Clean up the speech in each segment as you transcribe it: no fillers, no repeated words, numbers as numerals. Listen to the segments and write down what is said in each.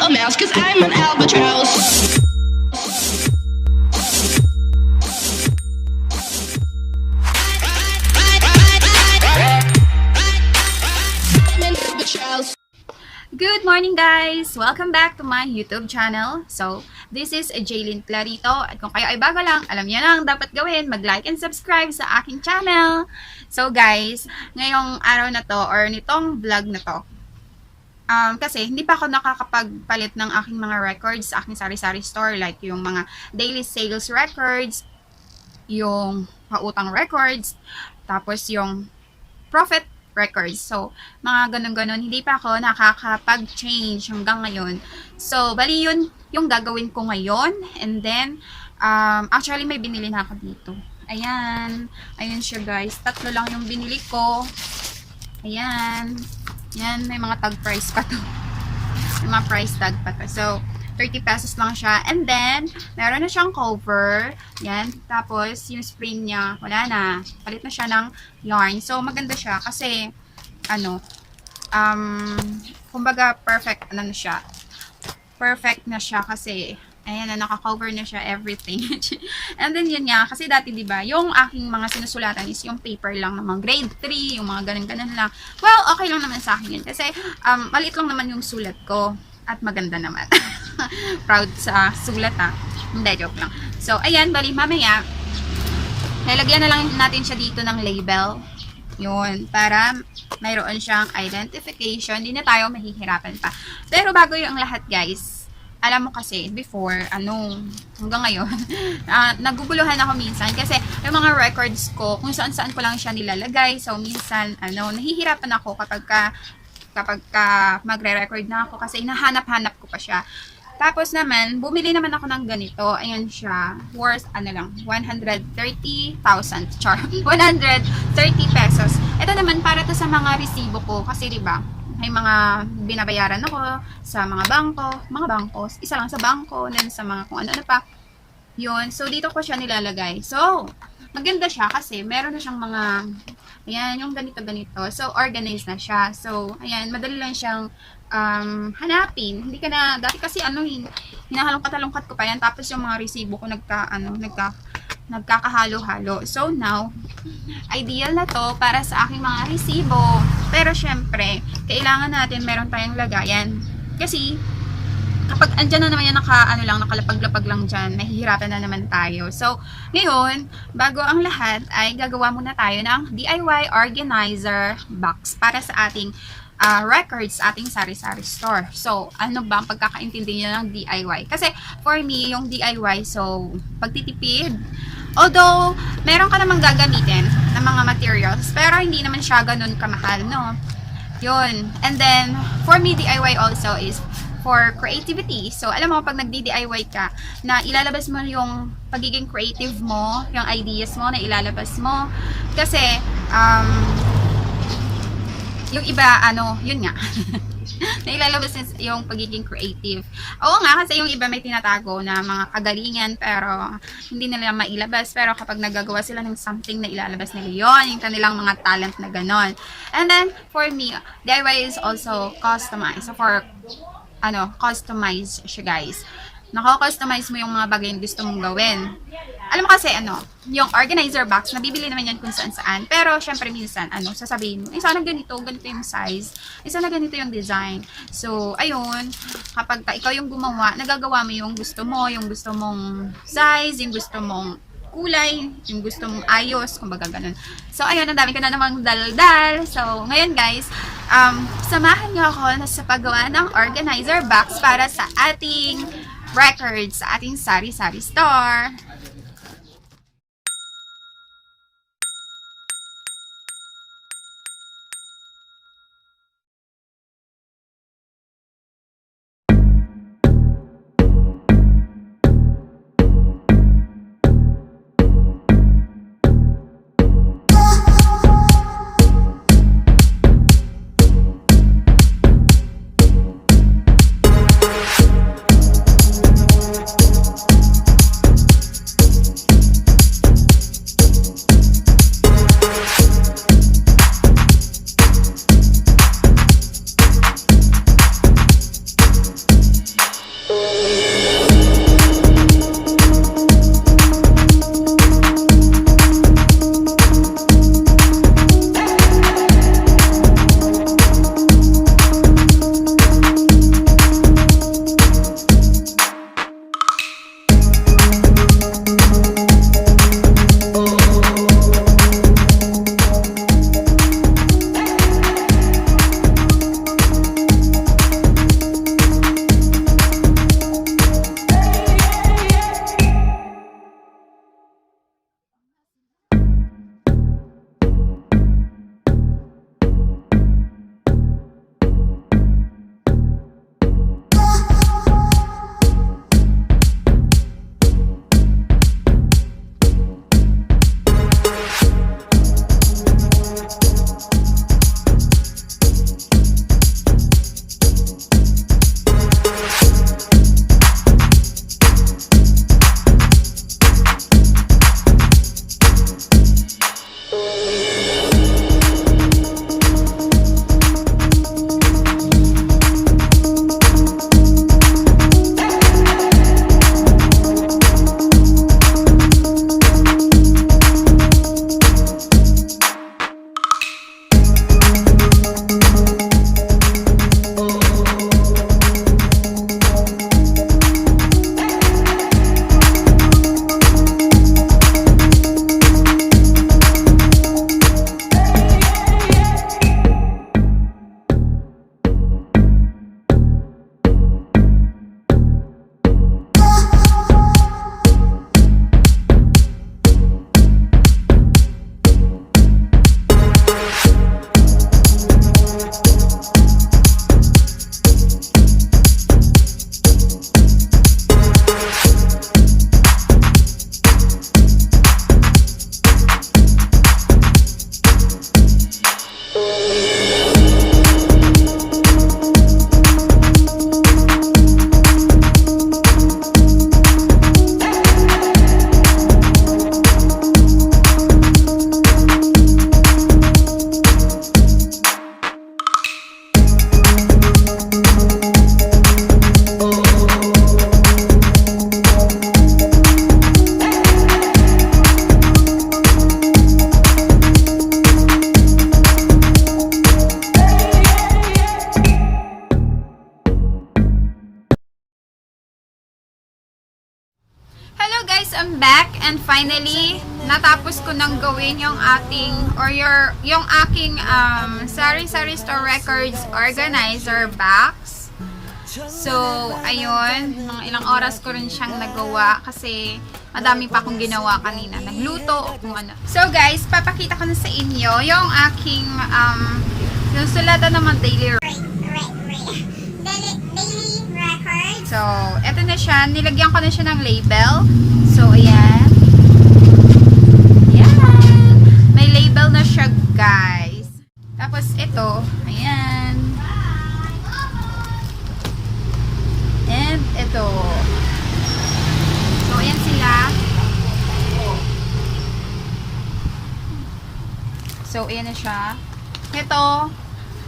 a mouse, cause I'm an albatross. I'm an albatross. Good morning guys! Welcome back to my YouTube channel. So, this is Jaylin Clarito. At kung kayo ay bago lang, alam niyo na ang dapat gawin, mag-like and subscribe sa aking channel. So guys, ngayong araw na to or nitong vlog na to, kasi hindi pa ako nakakapagpalit ng aking mga records sa aking sari-sari store, like yung mga daily sales records, yung pautang records, tapos yung profit records. So, mga ganun-ganun, hindi pa ako nakakapag-change hanggang ngayon. So, bali yun yung gagawin ko ngayon. And then, actually may binili na ako dito. Ayan. Ayan siya guys. 3 lang yung binili ko. Ayan. Yan, may mga tag price pa to. May mga price tag pa to. So, 30 pesos lang siya. And then, meron na siyang cover. Yan. Tapos, yung spring niya, wala na. Palit na siya ng yarn. So, maganda siya kasi, kumbaga, perfect, na siya. Perfect na siya kasi, ayan na, naka-cover na siya, everything. And then, yun nga, kasi dati, diba, yung aking mga sinusulatan is yung paper lang ng mga grade 3, yung mga ganun-ganun lang. Well, okay lang naman sa akin yun. Kasi, maliit lang naman yung sulat ko. At maganda naman. Proud sa sulat ha. Hindi, joke lang. So, ayan, bali, mamaya, nalagyan na lang natin siya dito ng label. Yun, para mayroon siyang identification. Hindi na tayo mahihirapan pa. Pero bago yung lahat, guys, alam mo kasi, before, hanggang ngayon, naguguluhan ako minsan kasi yung mga records ko, kung saan-saan ko lang siya nilalagay. So, minsan, nahihirapan ako kapag magre-record na ako kasi hinahanap-hanap ko pa siya. Tapos naman, bumili naman ako ng ganito. Ayan siya. Worth, 130,000. Char. 130 pesos. Ito naman, para to sa mga resibo ko. Kasi, diba, may mga binabayaran ako sa mga bangko. Isa lang sa bangko, then sa mga kung ano-ano pa. Yun. So, dito ko siya nilalagay. So, maganda siya kasi meron na siyang mga, ayan, yung ganito-ganito. So, organized na siya. So, ayan, madali lang siyang hanapin. Hindi ka na, dati kasi hinahalongkat-halongkat ko pa yan. Tapos yung mga resibo ko nagkakahalo-halo. So, now, ideal na to para sa aking mga resibo. Pero, syempre, kailangan natin meron tayong lagayan. Kasi, kapag andyan na naman yan, nakalapag-lapag lang dyan, mahihirapan na naman tayo. So, ngayon, bago ang lahat, ay gagawa muna tayo ng DIY organizer box para sa ating records, ating sari-sari store. So, ano ba ang pagkakaintindi nyo ng DIY? Kasi, for me, yung DIY, so, pagtitipid, although, meron ka namang gagamitin ng mga materials, pero hindi naman siya ganun kamahal, no? Yun. And then, for me, DIY also is for creativity. So, alam mo, pag nagdi-DIY ka, na ilalabas mo yung pagiging creative mo, yung ideas mo na ilalabas mo. Kasi, yung iba, yun nga, na ilalabas yung pagiging creative. Oo nga, kasi yung iba may tinatago na mga kagalingan, pero hindi nila mailabas. Pero kapag nagagawa sila ng something na ilalabas nila yun, yung kanilang mga talent na ganon. And then, for me, DIY is also customized. So, for customize siya guys. Nako-customize mo yung mga bagay na gusto mong gawin. Alam mo kasi, yung organizer box, nabibili naman yan kung saan-saan. Pero, syempre, minsan, sasabihin mo, sana ganito yung size. Sana ganito yung design. So, ayun, kapag ikaw yung gumawa, nagagawa mo yung gusto mong size, yung gusto mong kulay, yung gusto mong ayos, kumbaga ganun. So, ayun, ang dami ko na namang daldal. So, ngayon guys, samahan niyo ako sa paggawa ng organizer box para sa ating records, sa ating sari-sari store. guys, I'm back and finally natapos ko nang gawin yung ating yung aking SARI-SARI Store Records organizer box. So, ayun, mga ilang oras ko rin siyang nagawa kasi madami pa akong ginawa kanina. Nagluto o kung ano. So guys, papakita ko na sa inyo yung aking yung sulatan naman daily record. So, eto na siya. Nilagyan ko na siya ng label. So, ayan. Ayan. May label na siya, guys. Tapos, ito. Ayan. And, ito. So, ayan sila. So, ayan na siya. Ito,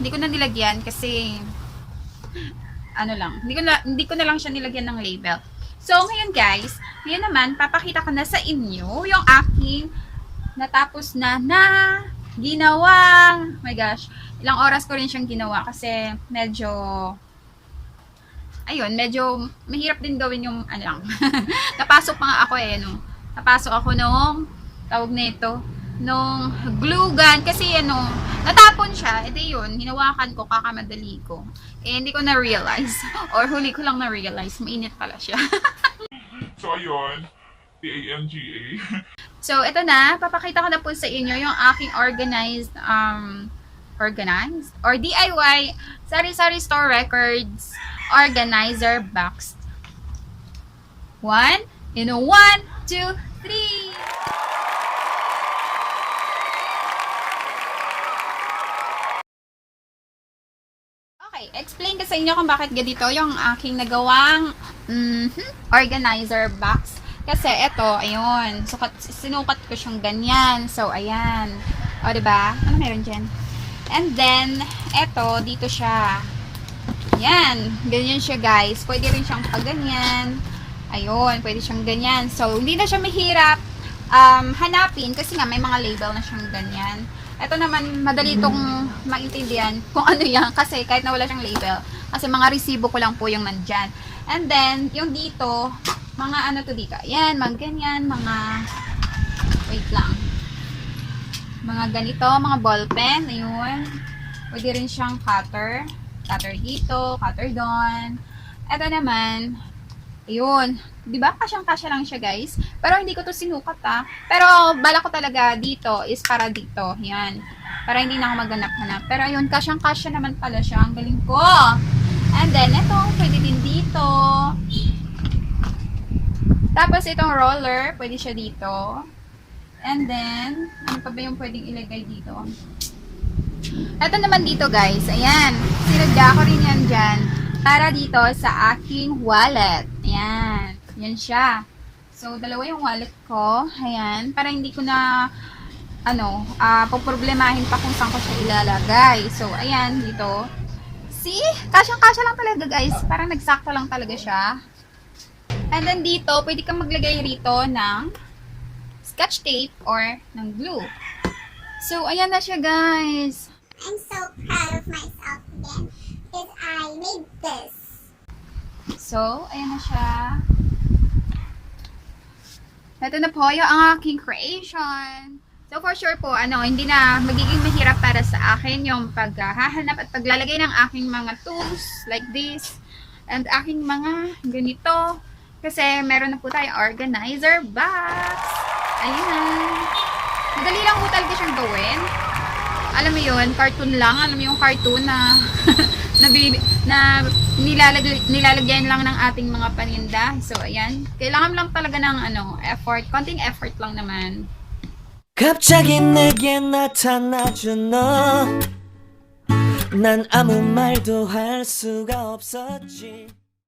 hindi ko na nilagyan kasi ano lang, hindi ko na lang siya nilagyan ng label. So, ngayon guys, ngayon naman, papakita ko na sa inyo yung aking natapos na ginawang, my gosh, ilang oras ko rin siyang ginawa kasi medyo, ayun, medyo mahirap din gawin yung, ano lang, napasok pa nga ako no, napasok ako nung, tawag na ito, nung glue gun, kasi natapon siya, edi yun, hinawakan ko, kakamadali ko. Eh, hindi ko na-realize. Or huli ko lang na-realize. Mainit pala siya. So, ayun. TANGA. So, ito na. Papakita ko na po sa inyo yung aking organized or DIY SARI-SARI Store Records organizer box. 1, 2, 3. Explain ko sa inyo kung bakit ganito yung aking nagawang organizer box. Kasi ito, ayun, sinukat ko siyang ganyan. So, ayan. O, diba? Ano meron dyan? And then, ito, dito siya. Ayan. Ganyan siya, guys. Pwede rin siyang pagganyan. Ayun, pwede siyang ganyan. So, hindi na siya mahirap hanapin kasi nga may mga label na siyang ganyan. Ito naman, madali itong maintindihan kung ano yan. Kasi kahit na wala siyang label. Kasi mga resibo ko lang po yung nandyan. And then, yung dito, mga ano to dito. Ayan, mga ganyan, mga, wait lang. Mga ganito, mga ballpen. Ayun. Pwede rin siyang cutter. Cutter dito, cutter doon. Ito naman, ayun. Diba? Kasyang-kasya lang siya, guys. Pero hindi ko to sinukat, Pero, bala ko talaga dito is para dito. Yan. Para hindi na ako maghanap-hanap. Pero, ayun, kasyang-kasya naman pala siya. Ang galing ko. And then, ito, pwede din dito. Tapos, itong roller, pwede siya dito. And then, ano pa ba yung pwedeng ilagay dito? Ito naman dito, guys. Ayan. Sinadya ko rin yan dyan. Para dito sa aking wallet. Ayan. Yan siya. So, dalawa yung wallet ko. Ayan. Para hindi ko na, poproblemahin pa kung saan ko siya ilalagay. So, ayan, dito. See? Kasyang-kasya lang talaga, guys. Parang nagsakto lang talaga siya. And then dito, pwede kang maglagay rito ng scotch tape or ng glue. So, ayan na siya, guys. I'm so proud of myself again because I made this. So, ayan na siya. Ito na po yung aking creation. So, for sure po, hindi na magiging mahirap para sa akin yung paghahanap at paglalagay ng aking mga tools like this and aking mga ganito. Kasi meron na po tayo organizer box. Ayan. Madali lang po talaga siyang gawin. Alam mo yun, cartoon lang. Alam mo yung cartoon na nilalagyan lang ng ating mga paninda. So, ayan. Kailangan lang talaga ng effort. Konting effort lang naman. 갑자기 내게 나타나준 너 난 아무 말도 할 수가 없었지